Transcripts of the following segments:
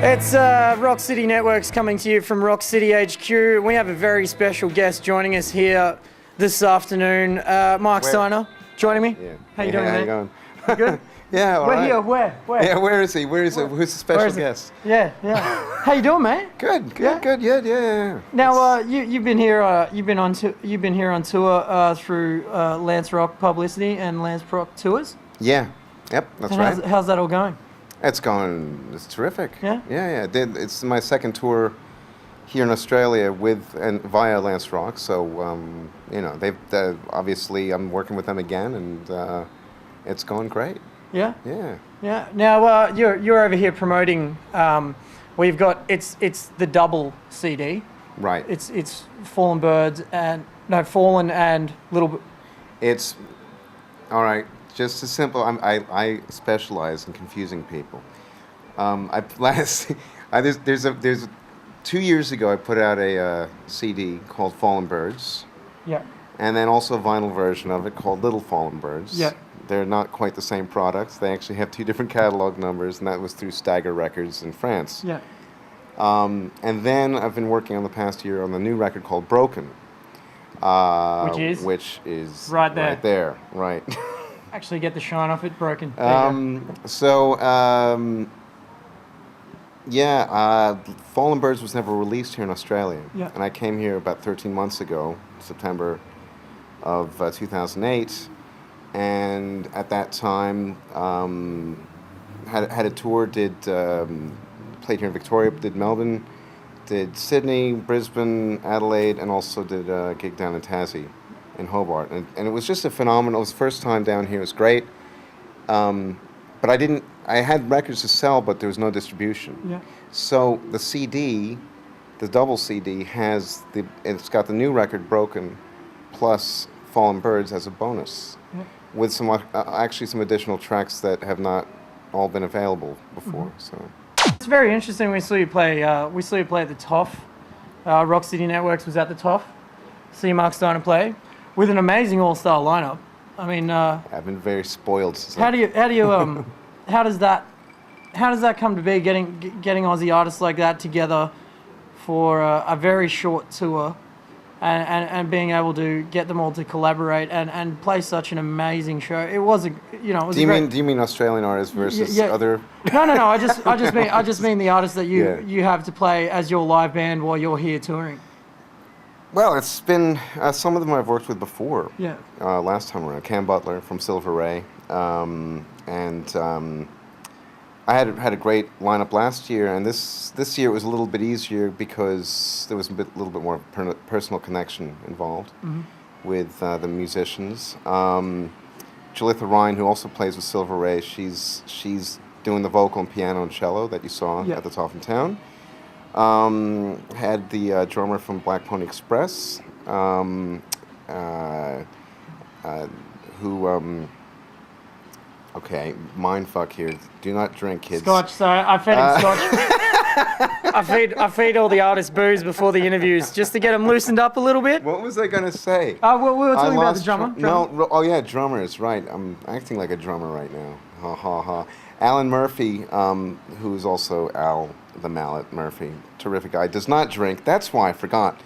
It's Rock City Networks coming to you from Rock City HQ. We have a very special guest joining us here this afternoon. Mark Steiner joining me. Yeah. How you doing, how mate? you going? Good? Yeah, all We're right. here. Where? Yeah, where is he? Who's the special guest? Yeah. How you doing, mate? Good. Yeah? Good. Yeah. Now, you've been here. You've been here on tour through Lance Rock publicity and Lance Rock tours. Yeah. Yep. That's And right. how's that all going? It's terrific. Yeah? Yeah. It's my second tour here in Australia with and via Lance Rock. So they've obviously I'm working with them again, and it's going great. Yeah. Yeah. Now you're over here promoting. We've got it's the double CD. Right. It's Fallen Birds and Fallen and Little. It's all right. Just as simple. I specialize in confusing people. There's 2 years ago I put out a CD called Fallen Birds. Yeah. And then also a vinyl version of it called Little Fallen Birds. Yeah. They're not quite the same products. They actually have two different catalog numbers, and that was through Stagger Records in France. Yeah. And then I've been working on the past year on the new record called Broken. Which is right there. Right there, right. Actually get the shine off it, Broken. Fallen Birds was never released here in Australia. Yeah. And I came here about 13 months ago, September of 2008. And at that time, had a tour, played here in Victoria, did Melbourne, did Sydney, Brisbane, Adelaide, and also did a gig down in Tassie, in Hobart. And it was just a phenomenal, it was the first time down here, it was great. But I had records to sell, but there was no distribution. Yeah. So the CD, the double CD, it's got the new record Broken, plus Fallen Birds as a bonus. Yeah. With some some additional tracks that have not all been available before. Mm-hmm. So it's very interesting. We saw you play. at the TOF. Rock City Networks was at the TOF. See Mark Steiner play with an amazing all-star lineup. I mean, I've been very spoiled. How does that come to be? Getting Aussie artists like that together for a very short tour. And being able to get them all to collaborate and play such an amazing show. It was a. Do you mean Australian artists versus other? No. I just mean the artists that you have to play as your live band while you're here touring. Well, it's been some of them I've worked with before. Yeah. Last time around, Cam Butler from Silver Ray, I had a great lineup last year, and this year it was a little bit easier because there was a little bit more personal connection involved with the musicians. Jalitha Ryan, who also plays with Silver Ray, she's doing the vocal and piano and cello that you saw at the Top in Town. Had the drummer from Black Pony Express, okay, mindfuck here. Do not drink, kids. Scotch. Sorry, I fed him Scotch. I feed all the artists booze before the interviews just to get them loosened up a little bit. What was I gonna say? We were talking about the drummer. No. Drummers. Right. I'm acting like a drummer right now. Ha ha ha. Alan Murphy, who's also Al the Mallet Murphy, terrific guy. Does not drink. That's why I forgot.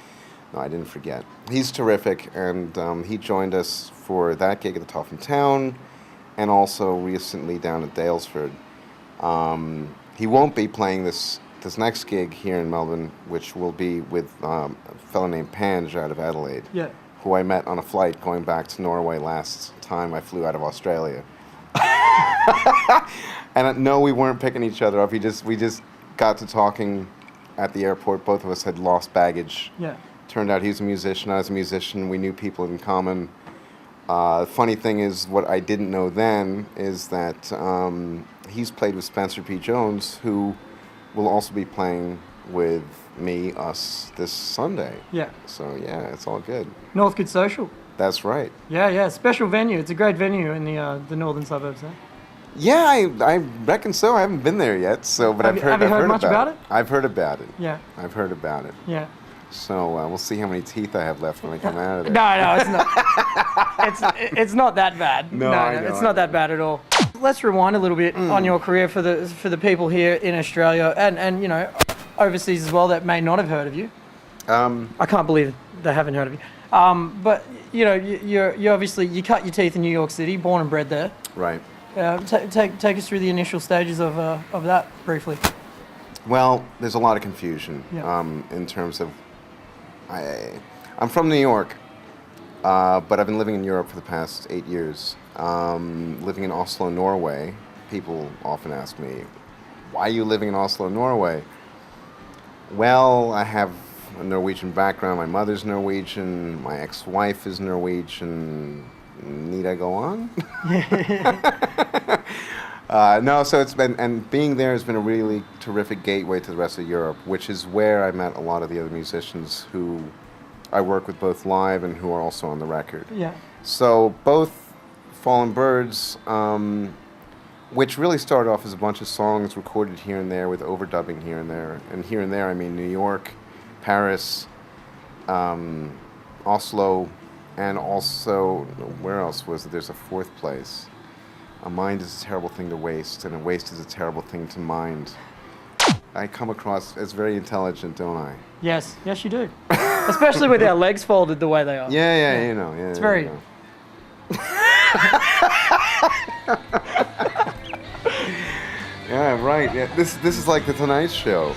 No, I didn't forget. He's terrific, and he joined us for that gig at the Top in Town. And also recently down at Daylesford. He won't be playing this next gig here in Melbourne, which will be with a fellow named Pange out of Adelaide, who I met on a flight going back to Norway last time I flew out of Australia. And no, we weren't picking each other up. We just got to talking at the airport. Both of us had lost baggage. Yeah. Turned out he's a musician, I was a musician. We knew people in common. The funny thing is, what I didn't know then is that he's played with Spencer P. Jones, who will also be playing with us this Sunday. Yeah. So, it's all good. Northcote Social. That's right. Yeah, special venue. It's a great venue in the northern suburbs there. Yeah, I reckon so. I haven't been there yet, but I've heard much about it? I've heard about it. Yeah. I've heard about it. Yeah. So we'll see how many teeth I have left when I come out of there. No, it's not. It's not that bad. No, I know, it's not that bad at all. let's rewind a little bit on your career for the people here in Australia and overseas as well that may not have heard of you. I can't believe they haven't heard of you. But you obviously you cut your teeth in New York City, born and bred there. Right. Take us through the initial stages of that briefly. Well, there's a lot of confusion in terms of I'm from New York, but I've been living in Europe for the past 8 years. Living in Oslo, Norway. People often ask me, why are you living in Oslo, Norway? Well, I have a Norwegian background. My mother's Norwegian. My ex-wife is Norwegian. Need I go on? No, so it's been, and being there has been a really terrific gateway to the rest of Europe, which is where I met a lot of the other musicians who I work with both live and who are also on the record. Yeah. So both Fallen Birds, which really started off as a bunch of songs recorded here and there with overdubbing here and there. And here and there, I mean New York, Paris, Oslo, and also, where else was it? There's a fourth place. A mind is a terrible thing to waste, and a waste is a terrible thing to mind. I come across as very intelligent, don't I? Yes, you do. Especially with our legs folded the way they are. Yeah. It's very... Yeah, right. Yeah, this is like the Tonight Show.